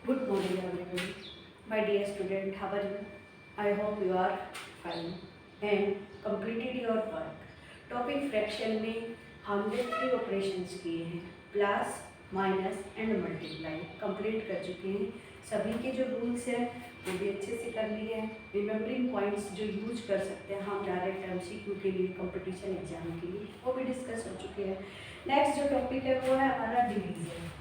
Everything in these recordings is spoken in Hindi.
Good morning, everybody. My dear student, how are you? I hope you are fine and completed your work. Topic fraction में हमने 3 ऑपरेशंस किए हैं, plus minus and multiply complete कर चुके हैं। सभी के जो रूल्स हैं वो भी अच्छे से कर लिए हैं। रिमेम्बरिंग पॉइंट्स जो यूज कर सकते हैं हम डायरेक्ट MCQ के लिए, कंपटीशन एग्जाम के लिए, वो भी डिस्कस हो चुके हैं। नेक्स्ट जो टॉपिक है वो है हमारा division.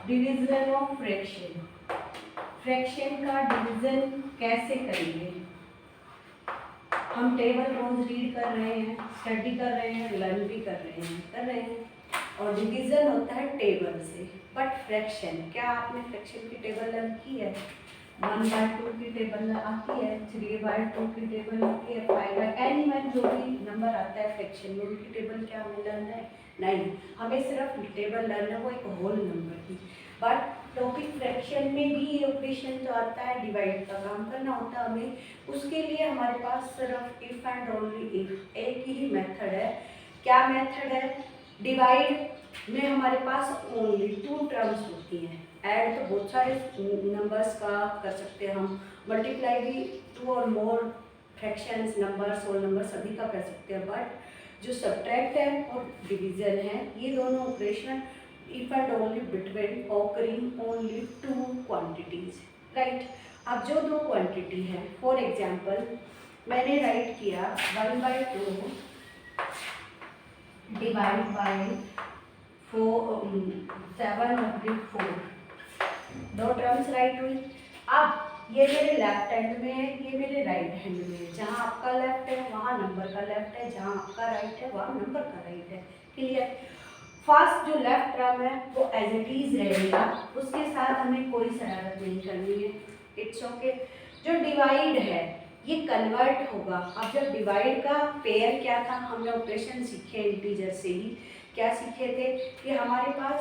Division of fraction. Fraction का डिवीजन कैसे करेंगे? हम टेबल रोज रीड कर रहे हैं, स्टडी कर रहे हैं, लर्न भी कर रहे हैं और डिवीजन होता है टेबल से। बट फ्रैक्शन, क्या आपने फ्रैक्शन की टेबल लर्न की है? 1/2 की टेबल आती है, 3/2 की टेबल आती है, 5/n जो भी नंबर आता है फ्रैक्शन में उनकी टेबल क्या हमें लर्न है? नहीं, हमें सिर्फ टेबल लर्न है वो एक होल नंबर की। बट टॉपिक फ्रैक्शन में भी ये ऑपरेशन जो आता है डिवाइड का काम करना होता है हमें, उसके लिए हमारे पास सिर्फ इफ एंड ओनली इफ एक ही मेथड है। क्या मेथड है? डिवाइड में हमारे पास ओनली 2 टर्म्स होती हैं। ऐड तो बहुत सारे नंबर्स का कर सकते हैं हम, मल्टीप्लाई भी 2 और मोर फ्रैक्शंस, नंबर्स, होल नंबर सभी का कर सकते हैं। बट जो सब्ट्रैक्ट है और डिवीजन है, ये दोनों operation if and only between occurring only 2 quantities, right? अब जो 2 क्वांटिटी है, फॉर एग्जाम्पल मैंने राइट किया 1/2 डिवाइड बाय 7/4, 2 टर्म्स राइट हुई। अब ये मेरे लेफ्ट हैंड में है, ये मेरे राइट हैंड में है। जहाँ आपका लेफ्ट है वहाँ नंबर का लेफ्ट है, जहाँ आपका राइट है वहाँ नंबर का राइट है। क्लियर? फर्स्ट जो लेफ्ट टर्म है वो एज इट इज रहेगा, उसके साथ हमें कोई शरारत नहीं करनी है, इट्स ओके। जो डिवाइड है ये कन्वर्ट होगा। अब जब डिवाइड का पेयर क्या था, हमने ऑपरेशन सीखे इंटीजर से ही। क्या सीखे थे कि हमारे पास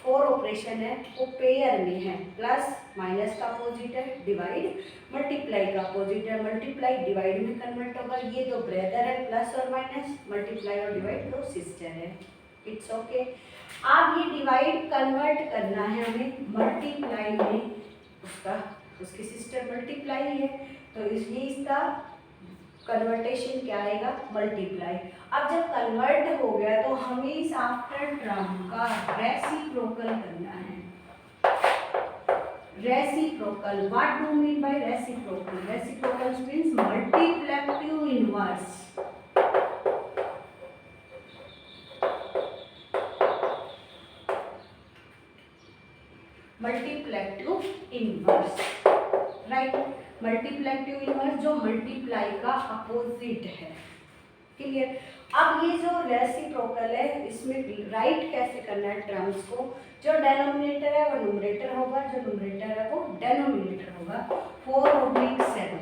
4 ऑपरेशन है वो पेयर में है। प्लस माइनस का अपोजिट है डिवाइड, मल्टीप्लाई का अपोजिट है मल्टीप्लाई, डिवाइड में कन्वर्ट होगा। ये दो ब्रदर है, प्लस और माइनस, मल्टीप्लाई और डिवाइड दो सिस्टर है, इट्स ओके। अब ये डिवाइड कन्वर्ट करना है हमें मल्टीप्लाई में, उसकी सिस्टर मल्टीप्लाई है तो इसलिए इसका कन्वर्टेशन क्या आएगा? मल्टीप्लाई। अब जब कन्वर्ट हो गया तो हमें इस आफ्टर टर्म का रेसिप्रोकल करना है। Reciprocal, what do mean by reciprocal? Reciprocal means multiplicative inverse. Multiplicative inverse, right? Multiplicative inverse जो मल्टीप्लाई का अपोजिट है। क्लियर? अब ये जो रेसिप्रोकल है इसमें राइट कैसे करना है टर्म्स को? जो डेनोमिनेटर है वो न्यूमरेटर होगा, जो न्यूमरेटर है वो डेनोमिनेटर होगा। 4/7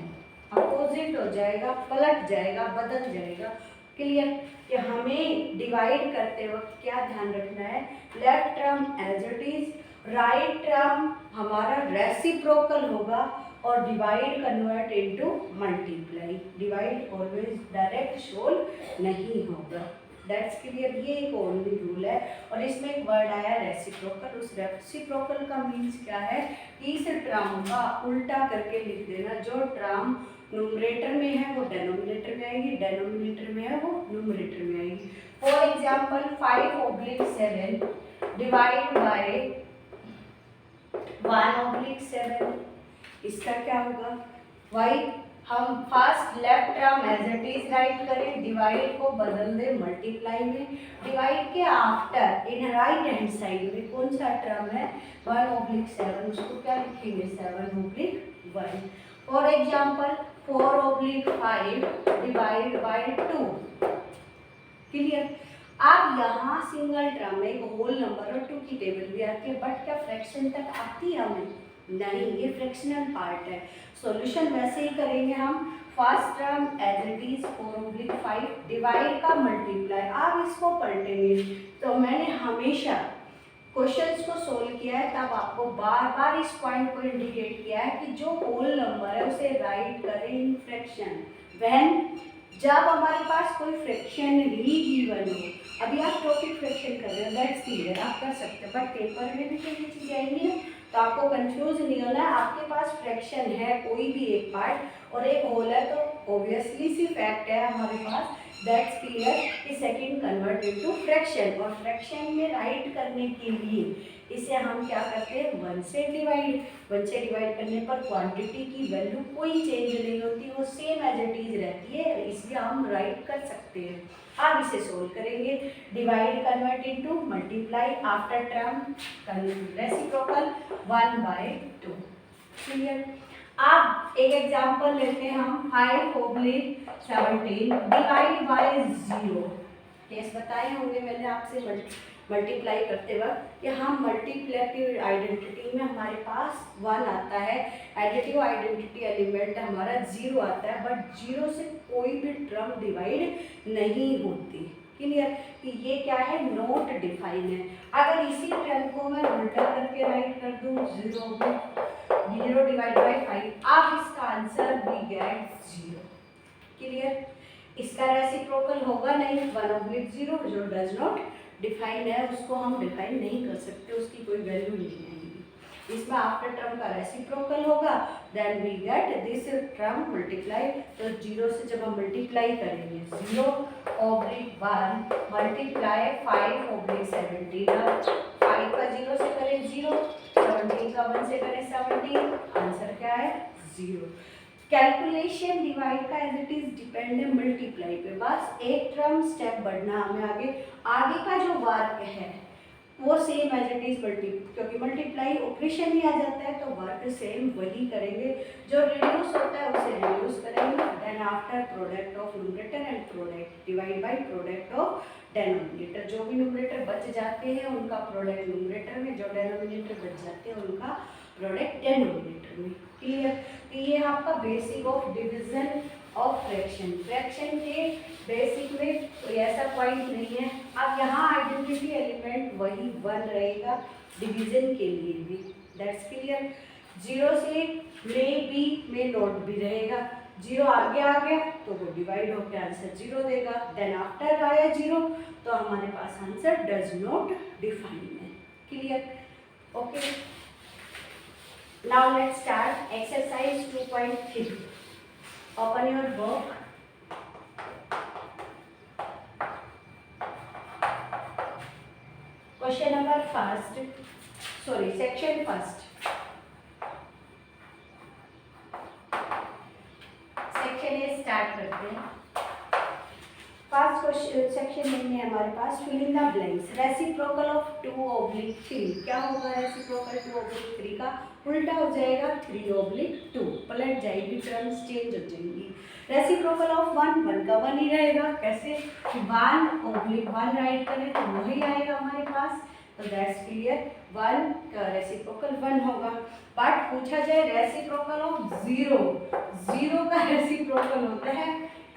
अपोजिट हो जाएगा, पलट जाएगा, बदल जाएगा। क्लियर? कि हमें डिवाइड करते वक्त क्या ध्यान रखना है? Left term as it is, right term हमारा रेसिप्रोकल होगा और divide convert into multiply. Divide always direct solve नहीं होगा। That's clear? ये एक ओनली रूल है। और इसमें एक वर्ड आया रेसिप्रोकल। उस रेसिप्रोकल का मीन्स क्या है? इस टर्म का उल्टा करके लिख देना। जो टर्म न्यूमरेटर में है वो डेनोमिनेटर में आएगी, डेनोमिनेटर में है वो न्यूमरेटर में आएगी। फॉर एग्जाम्पल 5/7 डिवाइड बाय 1/7, इसका क्या होगा? वाई हम first left term as it is right करें, डिवाइड को बदल दे मल्टीप्लाई में। डिवाइड के after in right hand side में कौन सा टर्म है? 1/7, उसको क्या लिखेंगे? 7/1। For example 4/5 divide by 2। Clear? अब यहाँ सिंगल टर्म में एक होल नंबर और 2 की टेबल भी आती है, बट क्या फ्रैक्शन तक आती है हमें? नहीं, ये फ्रैक्शनल पार्ट है। सॉल्यूशन वैसे ही करेंगे हम। First term as it is 4/5 divide का मल्टीप्लाई। आप इसको पलटेंगे तो मैंने हमेशा क्वेश्चंस को सोल्व किया है तब आपको बार बार इस पॉइंट को इंडिकेट किया है कि जो होल नंबर है उसे राइट करें इन फ्रैक्शन व्हेन, जब हमारे पास कोई फ्रैक्शन ही गिवन हो। अभी आप टॉपिक फ्रैक्शन कर रहे हैं। सकते हो, दैट्स क्लियर, आप कर सकते हो, बट पेपर में भी तो ये चीज़ आएंगी ना, तो आपको कंफ्यूज नहीं होना है। आपके पास फ्रैक्शन है कोई भी एक पार्ट और एक होल है, तो ऑब्वियसली सी फैक्ट है हमारे पास, दैट्स क्लियर कि सेकंड कन्वर्ट इनटू फ्रैक्शन। और फ्रैक्शन में राइट करने के लिए इसे हम क्या करते हैं, 1 से डिवाइड। 1 से डिवाइड करने पर क्वांटिटी की वैल्यू कोई चेंज नहीं होती, वो सेम एज इट इज रहती है, इसलिए हम राइट कर सकते हैं। आप इसे सोल्व करेंगे, divide convert into multiply after term reciprocal 1/2, clear. अब एक एग्जांपल लेते हैं हम, 5/17 डिवाइड बाय 0। केस बताए होंगे मैंने आपसे मल्टीप्लाई करते वक्त, यहाँ मल्टीप्लेटिव आइडेंटिटी में हमारे पास 1 आता है, एडिटिव आइडेंटिटी एलिमेंट हमारा 0 आता है, बट 0 से कोई भी टर्म डिवाइड नहीं होती, क्लियर। कि ये क्या है, नॉट डिफाइन है। अगर इसी टर्म को मैं उल्टा करके राइट कर दूँ, 0 डिवाइड बाई 5, अब इसका आंसर वी गेट 0, क्लियर। इसका रेसिप्रोकल होगा नहीं, 1/0 जो डज नॉट डिफाइन है, उसको हम डिफाइन नहीं कर सकते, उसकी कोई वैल्यू नहीं आएगी। इसमें आफ्टर टर्म का रेसिप्रोकल होगा, then we get this term multiply. तो 0 से जब हम मल्टीप्लाई करेंगे, 0/1 मल्टीप्लाई 5/17, 5 का 0 से करें 0, 17 का 1 से करें 17, आंसर क्या है, 0। कैलकुलेशन डिवाइड का एज इट इज डिपेंड है मल्टीप्लाई पे, बस एक टर्म स्टेप बढ़ना हमें आगे का जो वर्क है वो सेम एज इट इज क्योंकि मल्टीप्लाई ऑपरेशन ही आ जाता है, तो वर्क सेम वही करेंगे, जो रिड्यूस होता है उसे रिड्यूस करेंगे, then after product of numerator and product divide by product of denominator. जो भी न्यूमरेटर बच जाते हैं उनका प्रोडक्ट न्यूमरेटर में, जो डेनोमिनेटर बच जाते हैं उनका प्रोडक्ट डेनोमिनेटर में, क्लियर। तो ये आपका basic of division of fraction. Fraction के बेसिक में कोई ऐसा पॉइंट नहीं है। अब यहाँ आइडेंटिटी एलिमेंट वही 1 रहेगा डिवीजन के लिए भी, दैट्स क्लियर। 0 से मे बी में नोट भी रहेगा, 0 आगे आ गया तो वो डिवाइड होकर आंसर 0 देगा, देन आफ्टर आया 0 तो हमारे पास आंसर डज नॉट डिफाइन है, clear, okay. Now let's start exercise 2.3. Open your book. Question number first. Sorry, section first. Section A start करते हैं। फर्स्ट क्वेश्चन सेक्शन में है हमारे पास, fill in the blanks. Reciprocal of 2/3 क्या होगा, रेसिप्रोकल 2/3 का उल्टा हो जाएगा 3/2, पलट जाएगी, टर्म्स चेंज हो जाएंगी। रेसिप्रोकल ऑफ 1 का 1 ही रहेगा, कैसे, 1/1 राइट करें तो वही आएगा हमारे पास, तो दैट्स क्लियर, 1 का रेसिप्रोकल 1 होगा। बट पूछा जाए रेसिप्रोकल ऑफ 0 का रेसिप्रोकल होता है,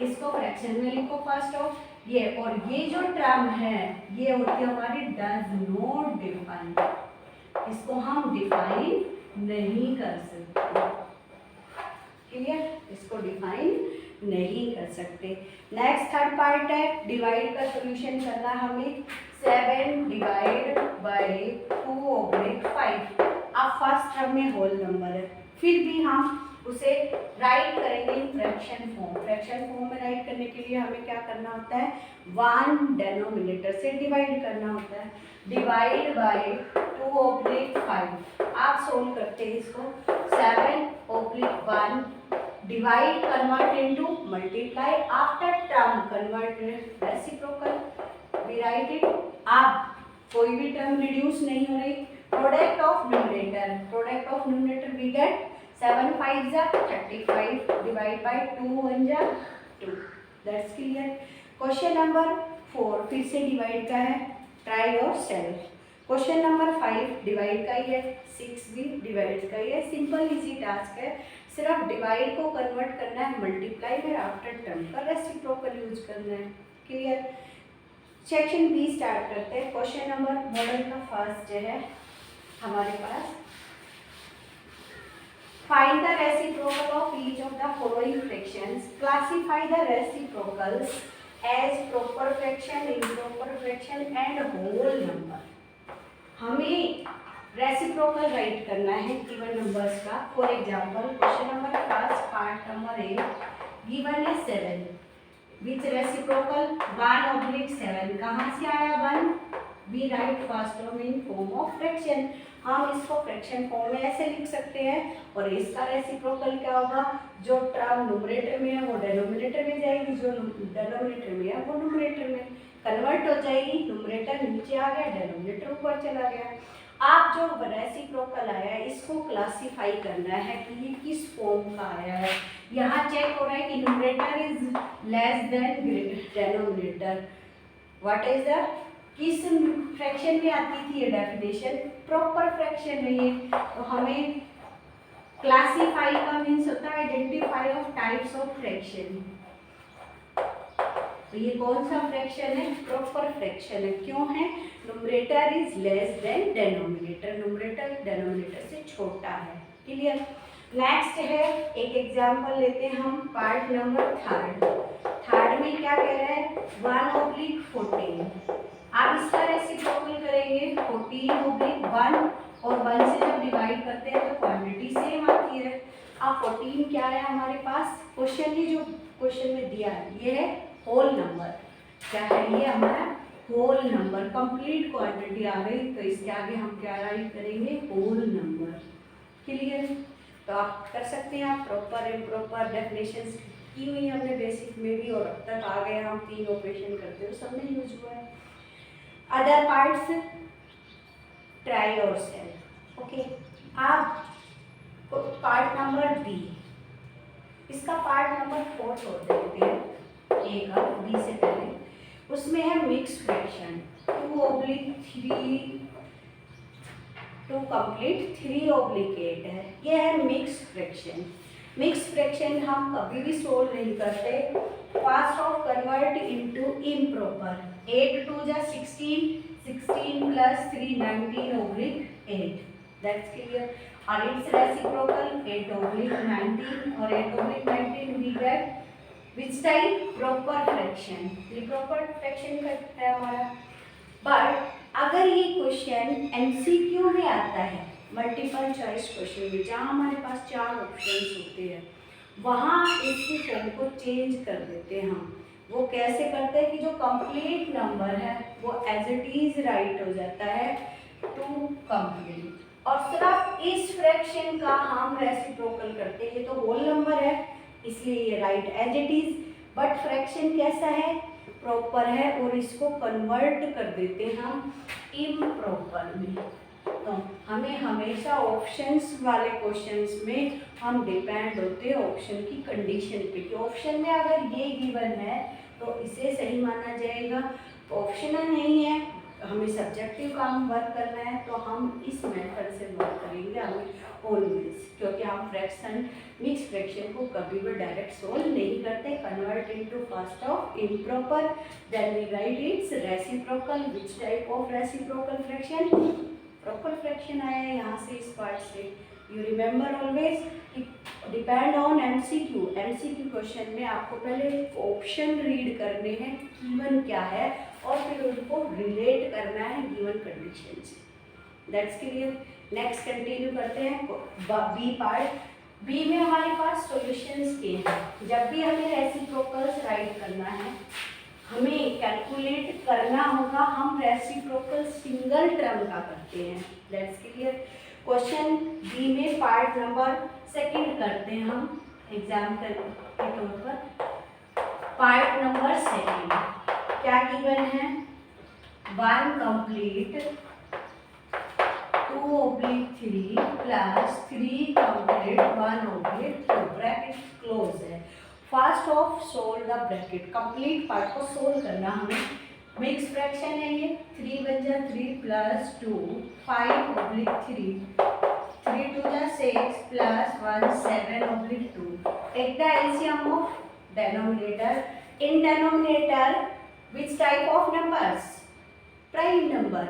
इसको फ्रैक्शन में लिखो फर्स्ट ऑफ ये, और ये जो टर्म है ये होती है हमारी डज नॉट डिफाइन, इसको हम डिफाइन नहीं कर सकते, क्लियर, इसको डिफाइन नहीं कर सकते। नेक्स्ट थर्ड पार्ट है, डिवाइड का सॉल्यूशन करना हमें, 7 डिवाइड बाय 2/5। अब फर्स्ट टर्म में होल नंबर है, फिर भी हम उसे राइट करेंगे in fraction form. Fraction form में राइट करने के लिए हमें क्या करना होता है, 1 डेनोमिनेटर से डिवाइड करना होता है, डिवाइड बाय 2/5। आप सोल्व करते हैं इसको, 7/1 divide convert into multiply after term convert reciprocal, we write it. अब कोई भी टर्म रिड्यूस नहीं हो रही, product of numerator we get 7 5 जा 35 डिवाइड बाय 2 1 जा 2, दैट्स क्लियर। क्वेश्चन नंबर 4 फिर से डिवाइड का है, try your self. Question number 5 divide का ही है, 6 भी डिवाइड का ही है, सिंपल इजी टास्क है, सिर्फ डिवाइड को कन्वर्ट करना है मल्टीप्लाई में, आफ्टर टर्म का रेसिप्रोकल यूज करना है, क्लियर। सेक्शन बी स्टार्ट करते हैं। क्वेश्चन नंबर मॉडल का फर्स्ट जो है हमारे पास, find the reciprocal of each of the following fractions, classify the reciprocals as proper fraction, improper fraction and whole number. हमें रेसिप्रोकल राइट करना है गिवन नंबर्स का। For example question number first part number A, given है 7, विच रेसिप्रोकल 1/7। कहाँ से आया 1? We write first term in form of fraction. हम इसको फ्रैक्शन फॉर्म में ऐसे लिख सकते हैं, और इसका रेसिप्रोकल क्या होगा? जो टर्म न्यूमरेटर में है वो डिनोमिनेटर में जाएगी, जो डिनोमिनेटर में है वो न्यूमरेटर में कन्वर्ट हो जाएगी। न्यूमरेटर नीचे आ गया, डिनोमिनेटर ऊपर चला गया। आप जो रेसिप्रोकल आया है इसको क्लासीफाई करना है कि ये किस फॉर्म का आया है। यहाँ चेक हो रहा है कि numerator is less than denominator. What is the, किस फ्रैक्शन में आती थी ये डेफिनेशन? प्रॉपर फ्रैक्शन है ये। तो हमें क्लासीफाई का मीन्स होता है identify of types of fraction. तो ये कौन सा फ्रैक्शन है? प्रॉपर फ्रैक्शन है। क्यों है? Numerator is less than denominator, numerator denominator से छोटा है। क्लियर? नेक्स्ट है, एक एग्जांपल लेते हैं हम, पार्ट नंबर थर्ड में क्या कह रहा है? 1/14। आप इसका रेसिप्रोकल करेंगे 14/1, और 1 से जब डिवाइड करते हैं तो क्वांटिटी सेम आती है। अब 14 क्या है हमारे पास? क्वेश्चन ही जो क्वेश्चन में दिया है ये है होल नंबर। क्या है ये? हमारा होल नंबर, कंप्लीट क्वांटिटी आ गई। तो इसके आगे हम क्या राइट करेंगे? Whole number. क्लियर? तो आप कर सकते हैं। आप प्रॉपर इम्प्रॉपर डेफिनेशंस की हुई हमने बेसिक में भी, और अब तक आ गए हम 3 ऑपरेशन करते हुए, सब में यूज हुआ है। अदर पार्ट्स ट्राई और सेल्फ। ओके, आप पार्ट नंबर बी, इसका पार्ट नंबर 4 छोड़ देते हैं, ए का बी से पहले। उसमें है मिक्स फ्रैक्शन 2/3 टू कंप्लीट 3/8 है। ये है मिक्स फ्रैक्शन। मिक्स फ्रैक्शन हम कभी भी सोल्व नहीं करते, first of convert into improper. 8 2 जा 16, 16 + 3 19/8। That's clear. और इट्स रेसिप्रोकल 8/19 और 8/19 we get which type? Proper fraction. ये प्रॉपर फ्रैक्शन का है हमारा। बट अगर ये क्वेश्चन एमसीक्यू में आता है, मल्टीपल चॉइस क्वेश्चन में, जहाँ हमारे पास 4 ऑप्शंस होते हैं, वहाँ इसकी फॉर्म को चेंज कर देते हैं हम। वो कैसे करते हैं कि जो कंप्लीट नंबर है वो एज इट इज राइट हो जाता है टू कंप्लीट, और सिर्फ इस फ्रैक्शन का हम रेसिप्रोकल करते हैं। ये तो होल नंबर है इसलिए ये right as it is, but fraction कैसा है? प्रॉपर है, और इसको कन्वर्ट कर देते हैं हम इम्प्रॉपर में। तो हमें हमेशा ऑप्शंस वाले क्वेश्चंस में हम डिपेंड होते हैं ऑप्शन की कंडीशन पे, कि ऑप्शन में अगर ये गिवन है तो इसे सही माना जाएगा, ऑप्शनल नहीं है, हमें सब्जेक्टिव काम वर्क करना है, तो हम इस मेथड से वर्क करेंगे हमें ऑलवेज, क्योंकि हम फ्रैक्शन मिक्स फ्रैक्शन को कभी भी डायरेक्ट सोल्व नहीं करते। Convert into first of improper, then we write its reciprocal. Which type of reciprocal fraction? Proper fraction आया है यहाँ से, इस पार्ट से। You remember always depend on MCQ. MCQ question में आपको पहले ऑप्शन रीड करने हैं गिवन क्या है, और फिर उनको रिलेट करना है गिवन कंडीशन से। That's clear. नेक्स्ट कंटिन्यू करते हैं बी पार्ट। बी में हमारे पास सॉल्यूशंस के हैं। जब भी हमें रेसिप्रोकल्स राइट करना है, हमें कैलकुलेट करना होगा, हम रेसिप्रोकल सिंगल टर्म का करते हैं। That's clear. क्वेश्चन बी में पार्ट नंबर 2 करते हैं हम एग्जाम्पल के तौर पर। पार्ट नंबर 2 क्या गिवन है? 1 कंप्लीट 2/3 + 3 कंप्लीट 1/2 ब्रैकेट क्लोज है। First of solve the bracket, complete part को सोल्व करना हमें। मिक्स फ्रैक्शन है ये, 3 × 3 + 2 5/3, 3 × 2 = 6 + 1 7/2। Take the LCM of denominator. In denominator, which type of numbers? Prime number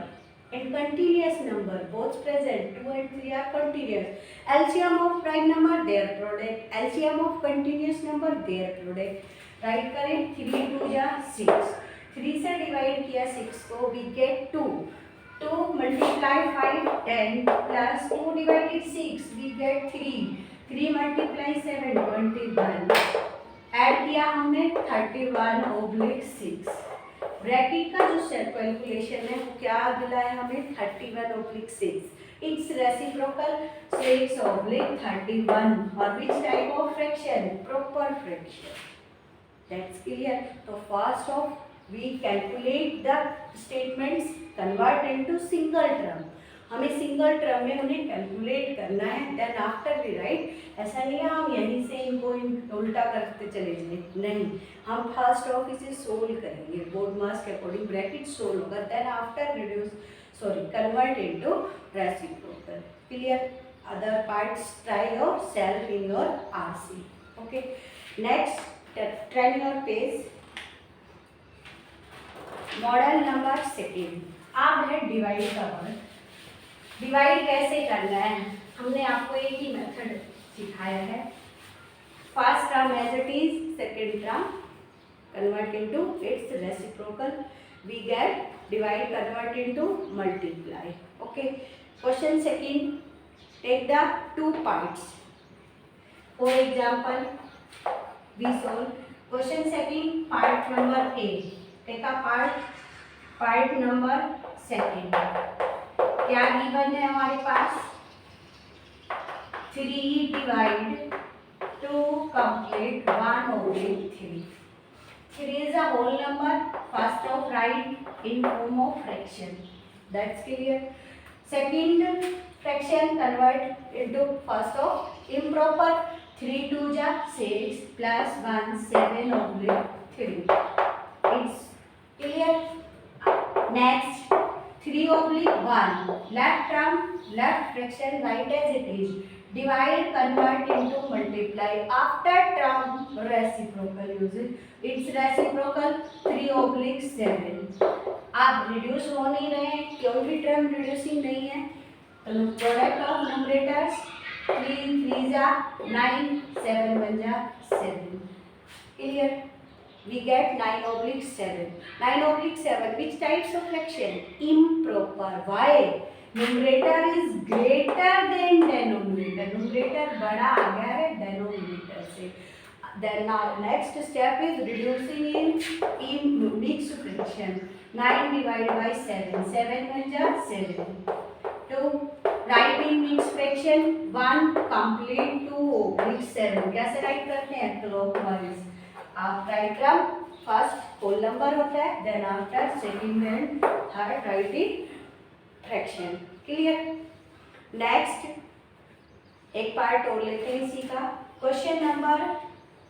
and continuous number, both present. 2 and 3 are continuous. LCM of prime number, their product. LCM of continuous number, their product. Right करें, 3 2 जा 6, 3 से डिवाइड किया 6 को, we get 2, 2 multiply 5 10 plus 2 divided 6, we get 3, 3 multiply 7 21, add किया हमने 31/6, ब्रैकेट का जो सेट कैलकुलेशन है वो क्या मिला है हमें 31/6, it's reciprocal, so it's oblique 31, or which type of fraction? Proper fraction. That's clear. So first off we calculate the statements, convert into single term. हमें सिंगल टर्म में उन्हें कैलकुलेट करना है, देन आफ्टर वी राइट. ऐसा नहीं है हम यहीं से इनको उल्टा करते चले जाएं, नहीं, हम फर्स्ट ऑफ इसे सोल्व करेंगे, बोर्ड मास के अकॉर्डिंग ब्रैकेट सोल्व होगा, then after convert into reciprocal. Clear? Other parts try yourself in your RC. Okay. Next, turn your page. Model number 2. अब है डिवाइड का वर्ड. डिवाइड कैसे करना है, हमने आपको एक ही मेथड सिखाया है. First term as it is, second term convert into its reciprocal, we get divide, convert into multiply. Okay, question second, take the two parts. For example, we solve question second, part number A. take a part number second. क्या गिवन है हमारे पास, 3 divide 2 complete 1/3. 3 is a whole number. First of write in form of fraction. That's clear. Second fraction convert into first of improper. 3 2 ja 6 plus 1 7/3. It's clear. Next 3/1. Left term, left fraction write as it is. Divide, convert into multiply. After term reciprocal use it. It's reciprocal 3/7. आप रिड्यूस हो नहीं रहे हैं, कोई भी टर्म रिड्यूसिंग नहीं है, तो प्रोडक्ट ऑफ न्यूमरेटर्स 3 3 जा 9 7 1 जा 7. Clear? We get 9/7. 9/7. Which types of fraction? Improper. Why? Numerator is greater than denominator. Numerator बड़ा आ गया है denominator से. Then now next step is reducing in mixed fraction. 9 divided by 7. 7 1 जा 7. 2 write in mixed fraction. 1 complete 2/7. कैसे राइट करते हैं? क्लॉकवाइज. आप write from first whole number होता है, then after second and third write in fraction. Clear? Next एक पार्ट और लेते हैं इसी का. क्वेश्चन नंबर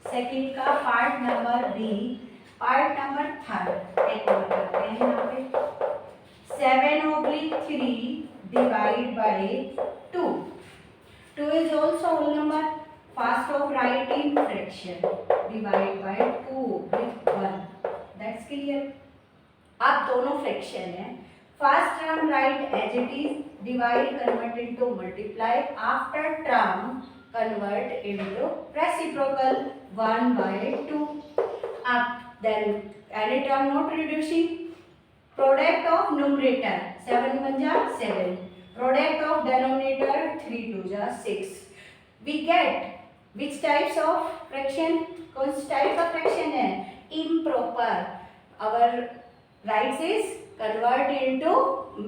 सेकंड का part number B, part number third एक और करते हैं यहाँ पे. 7/3 divide by 2. 2 is also whole number. First of write in fraction. Divide by 2 with 1. That's clear. अब दोनों फ्रैक्शन है. First term write as it is. Divide, convert into multiply. After term convert into reciprocal 1/2. Up then any term not reducing. Product of numerator 7 1 जा 7. Product of denominator 3 2 जा 6. We get which types of fraction? कौन सी टाइप का फ्रैक्शन है? Improper. Our right is convert into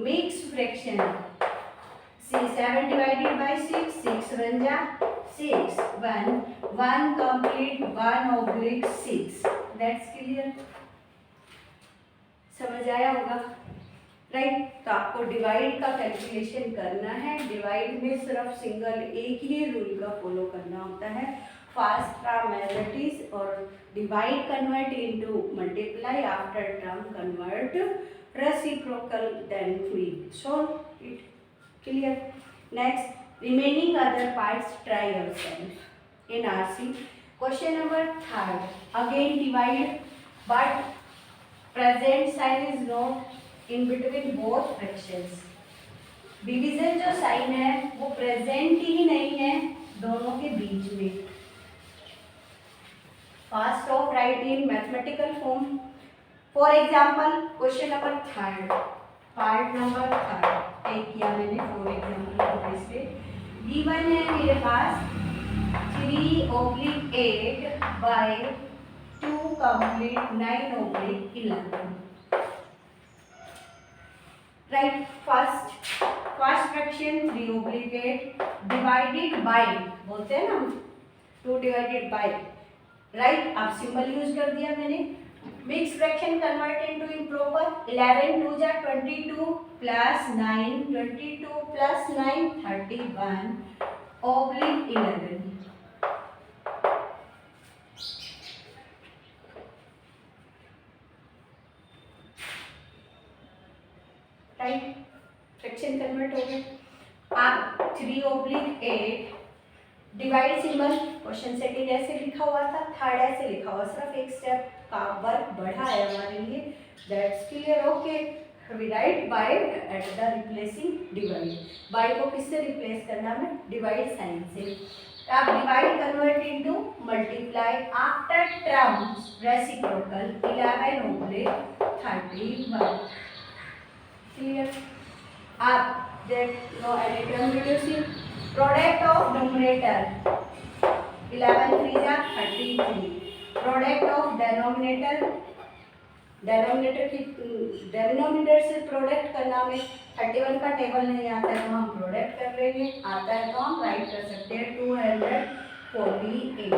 mixed fraction. See 7 divided by 6. 6 1 जा 6. 1 complete 1/6. That's clear. समझ आया होगा, राइट? तो आपको डिवाइड का कैलकुलेशन करना है. डिवाइड में सिर्फ सिंगल एक ही रूल का फॉलो करना होता है. First term as it is और divide convert into multiply. After term convert reciprocal, then we solve it. Clear? Next remaining other parts try yourself in RC. Question number third, again divide, but present sign is not in between both fractions. Division जो साइन है वो प्रेजेंट ही नहीं है दोनों के बीच में. Fast of write in mathematical form. For example, question number third, part number third take किया मैंने फॉर एग्जाम्पल के बेस पे. गिवन है मेरे पास 3/8 by 2 complete 9/11. Right, first fraction 3/8 divided by, बोलते हैं ना 2 divided by, राइट. अब सिंबल यूज कर दिया मैंने. Mix fraction convert into improper. 11 2 जा 22 plus 9 22 plus 9 31/11. Right, fraction convert हो गया. अब 3/8 डिवाइड सिंबल क्वेश्चन सेकंड ऐसे लिखा हुआ था, थर्ड ऐसे लिखा हुआ. सिर्फ एक स्टेप का वर्क बढ़ा है हमारे लिए. That's clear. Okay, we write by at the replacing divide. By को किससे रिप्लेस करना है? डिवाइड साइन से. अब divide convert into multiply after terms reciprocal 11/31. Clear. अब that no any term reducing. Product of numerator 11 3 जा 33. प्रोडक्ट ऑफ डेनोमिनेटर डेनोमिनेटर से प्रोडक्ट करना में 31 का टेबल नहीं आता है तो हम प्रोडक्ट कर लेंगे. आता है तो हम राइट कर सकते हैं 248.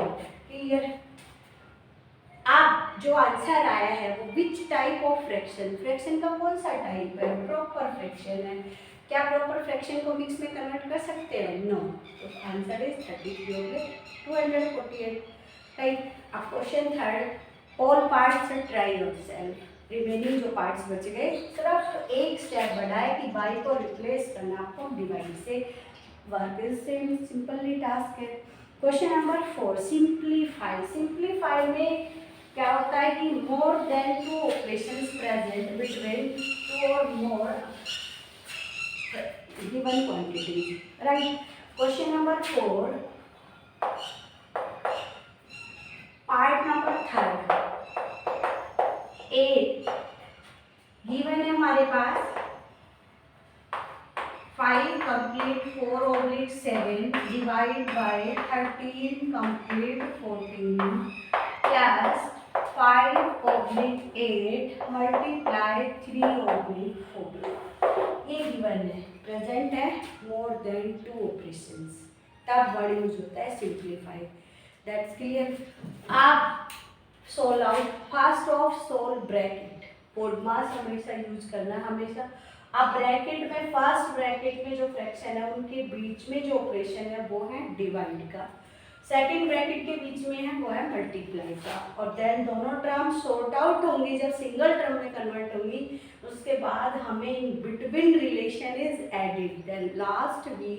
क्लियर. अब जो आंसर आया है वो विच टाइप ऑफ फ्रैक्शन, फ्रैक्शन का कौन सा टाइप है? प्रॉपर फ्रैक्शन है. क्या प्रॉपर फ्रैक्शन को मिक्स में कन्वर्ट कर सकते हैं? नो. तो आंसर इज 33 हो गए 248. राइट. अब question third, all parts try yourself. Remaining जो पार्ट्स बच गए सिर्फ एक स्टेप बढ़ा है कि बाई को रिप्लेस करना आपको डिवाइड से. Work is same, simply task है. Question number 4, simplify. सिंप्लीफाई में क्या होता है कि more than 2 operations present between 2 और मोर given quantities. Right. Question number 4, part number 3. A given है हमारे पास 5 complete 4/7 divide by 13 complete 14 plus 5/8 multiply 3/14. ये गिवन है, प्रेजेंट है मोर देन 2 ऑपरेशंस, तब वर्ड यूज होता है सिंप्लीफाई. That's clear. आप solve out. First of solve bracket. कोडमास हमेशा यूज करना हमेशा. अब ब्रैकेट में फर्स्ट ब्रैकेट में जो फ्रैक्शन है उनके बीच में जो ऑपरेशन है वो है डिवाइड का. सेकंड ब्रैकेट के बीच में है वो है मल्टीप्लाई का. और देन दोनों टर्म सॉर्ट आउट होंगी जब सिंगल टर्म में कन्वर्ट होंगी. उसके बाद हमें between relation is added. Then last we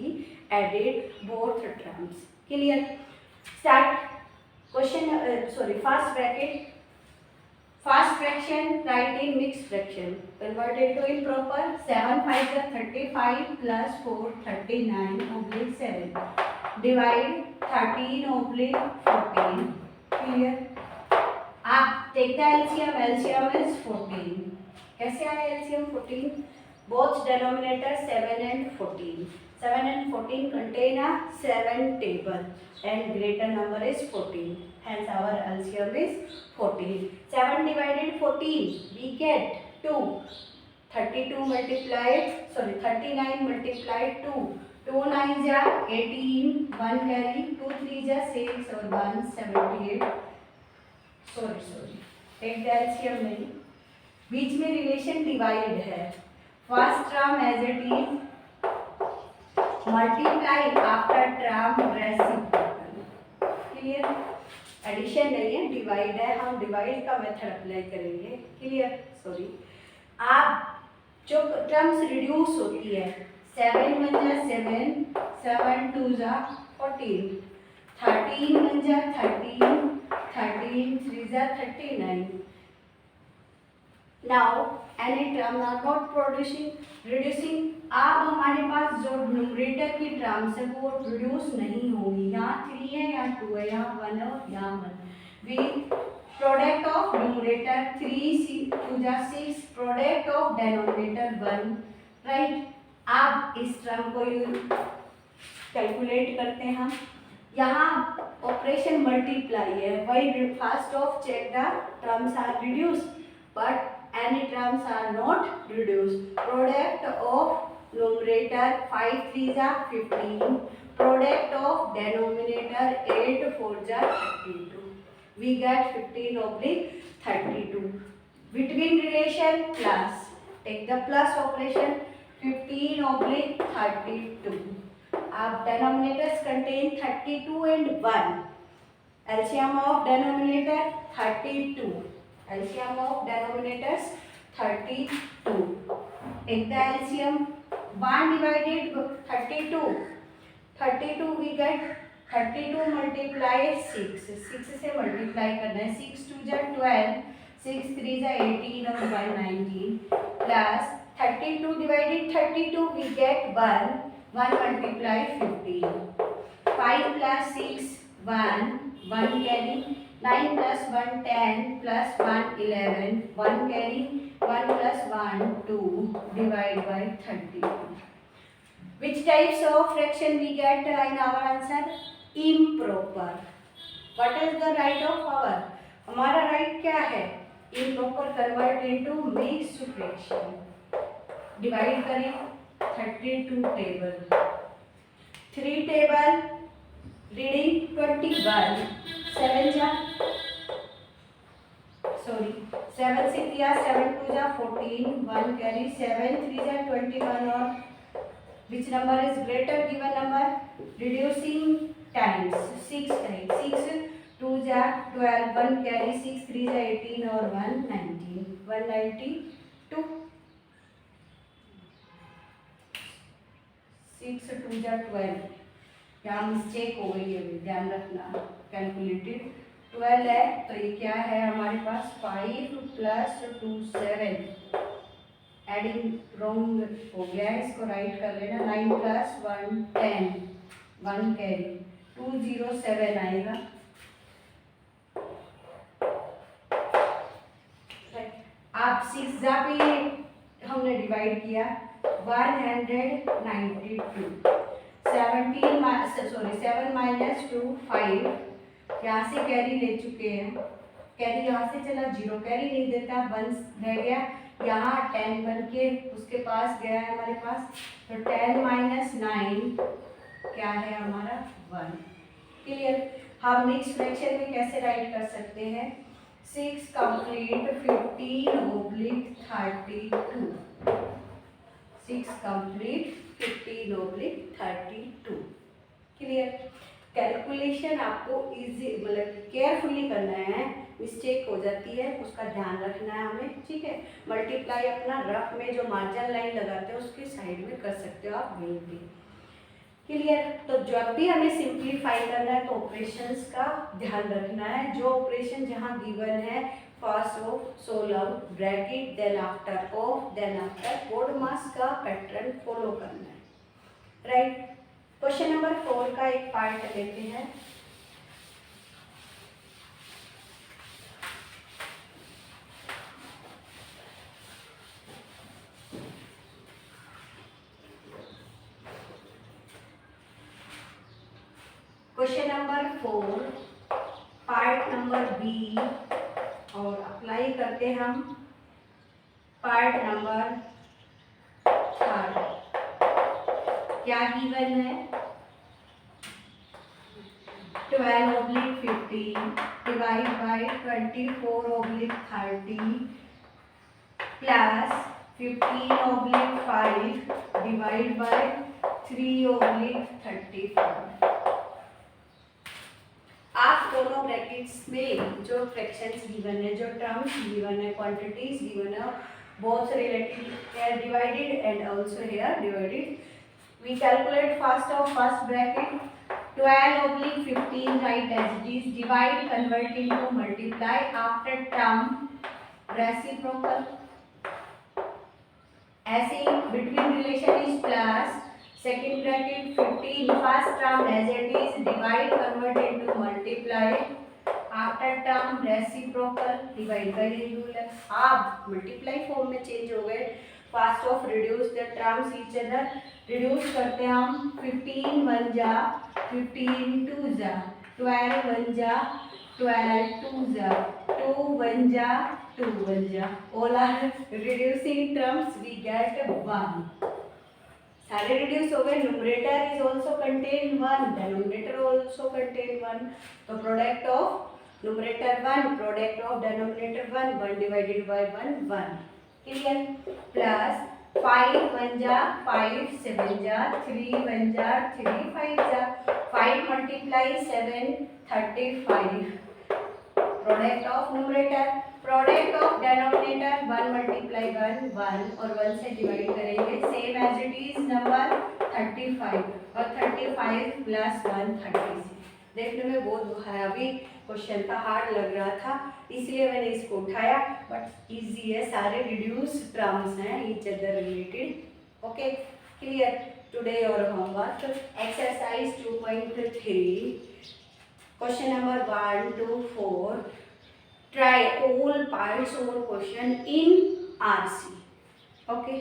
added both terms. Clear. Start. Question first bracket. First fraction write in mix fraction converted to improper. 7 5 35 plus 4 39/7 divide 13/14. Clear. आप take the LCM. LCM is 14. कैसे आया LCM 14? Both denominator 7 and 14. 7 and 14 contain a 7 table and greater number is 14. Hence our LCM is 14. 7 divided 14 we get 2. 39 multiplied 2. 2 9 जा 18. 1 carry 2 3 जा 6 और 1 78. सॉरी टेक द एलसीएम नहीं. बीच में रिलेशन डिवाइड है. First term as it is multiply after term reciprocal. Clear. Addition नहीं है, डिवाइड है. हम डिवाइड का मेथड अप्लाई करेंगे. क्लियर. सॉरी. आप जो टर्म्स रिड्यूस होती है 7 1 जा 7 7 2 जा 14 13 1 जा 13 13 3 जा 39. Now any term are not reducing. अब हमारे पास जो न्यूमरेटर की टर्म्स है वो रिड्यूस नहीं होगी. यहाँ 3 है, यहाँ 2 है, यहाँ 1 है और यहाँ 1. We product of numerator 3 2 जा 6, product of denominator 1, राइट। अब इस टर्म को कैलकुलेट करते हैं हम। यहाँ ऑपरेशन मल्टीप्लाई है, वही first of check the terms are reduce but any terms are not reduced. Product of numerator 5 3 are 15. Product of denominator 8 4 are 32. We get 15/32. Between relation plus. Take the plus operation 15/32. Our denominators contain 32 and 1. LCM of denominator 32. LCM of denominators 32. Take the LCM 1 divided 32. 32 we get 32 multiply 6. 6 से multiply करना है। 6 2 जा 12, 6 3 जा 18 और 1 19 plus 32 divided 32 we get 1. 1 multiply 15. 5 plus 6 1 1 carry. 9 plus 1 10 plus 1 11 1 carry. 1 plus 1 2 divide by 32. Which types of fraction we get in our answer? Improper. What is the right of our? हमारा right क्या है? Improper convert into mixed fraction. Divide करें 32 table. 3 table reading 21. 7 जा 7 से किया 7 2 जा 14 1 carry 7 3 जा 21 और which number is greater given number? Reducing times 6 times 6 2 जा 12 1 carry 6 3 जा 18 और 1 19 192 6 2 जा 12। यहाँ मिस्टेक हो गई है, ध्यान रखना। कैलकुलेटेड 12 है तो ये क्या है हमारे पास 5 प्लस 2 7। एडिंग रॉन्ग हो गया है, इसको राइट कर लेना। 9 प्लस 1 10 1 कैरी 207 आएगा। आप 6 जा पे हमने डिवाइड किया 192। 7 माइनस 2 5। यहाँ से कैरी ले चुके हैं, कैरी यहाँ से चला 0, कैरी नहीं देता 1 रह गया। यहाँ 10 बन के उसके पास गया है हमारे पास, तो 10 माइनस 9 क्या है हमारा 1। क्लियर। हम मिक्स फ्रैक्शन में कैसे राइट कर सकते हैं? 6 कंप्लीट 15/32। 6 कंप्लीट 15/32। क्लियर। कैलकुलेशन आपको इजी मतलब केयरफुली करना है, मिस्टेक हो जाती है उसका ध्यान रखना है हमें, ठीक है। मल्टीप्लाई अपना रफ में जो मार्जिन लाइन लगाते हैं उसके साइड में कर सकते हो आप वहीं पे। क्लियर। तो जब भी हमें सिंप्लीफाई करना है तो ऑपरेशंस का ध्यान रखना है। जो ऑपरेशन जहाँ गिवन है first of solve bracket then after of then after BODMAS का पैटर्न फॉलो करना है, राइट। क्वेश्चन नंबर 4 का एक पार्ट लेते हैं। Question number 4 part number B और अप्लाई करते हैं हम पार्ट नंबर 3। क्या गिवन है? 12/15 divide by 24/30 plus 15/5 divide by 3/34। आप दोनों ब्रैकेट्स में जो फ्रैक्शंस गिवन है, जो टर्म्स गिवन है, क्वांटिटीज गिवन है, both related here divided and also here divided. We calculate first of first bracket 12/15 write as it is, divide convert into multiply after term reciprocal, ऐसे between relation is plus, second bracket 15 first term as it is, divide convert into multiply after term reciprocal divide by regular, आप मल्टीप्लाई फॉर्म में चेंज हो गए। Fast of reduce the terms each other, reduce करते हैं हम 15 1 जा 15 2 जा 12 1 जा 12 2 जा 2 1 जा 2 1 जा, all are reducing terms, we get 1। सारे रिड्यूस हो गए। Numerator is also contain 1, denominator also contain 1, तो product of numerator 1 product of denominator 1 1 divided by 1 1, clear. Plus 5 1 जा 5 7 जा 3 1 जा 3 5 जा 5 multiply 7 35, product of numerator product of denominator 1 multiply 1 1 और 1 से डिवाइड करेंगे, same as it is number 35 और 35 प्लस 1 36। देखने में बहुत हैवी क्वेश्चन था, हार्ड लग रहा था, इसलिए मैंने इसको उठाया, बट इजी है, सारे रिड्यूस टर्म्स हैं each other related. Okay clear. Today your homework exercise 2.3 question number 1 to 4, try all parts or question in RC। okay।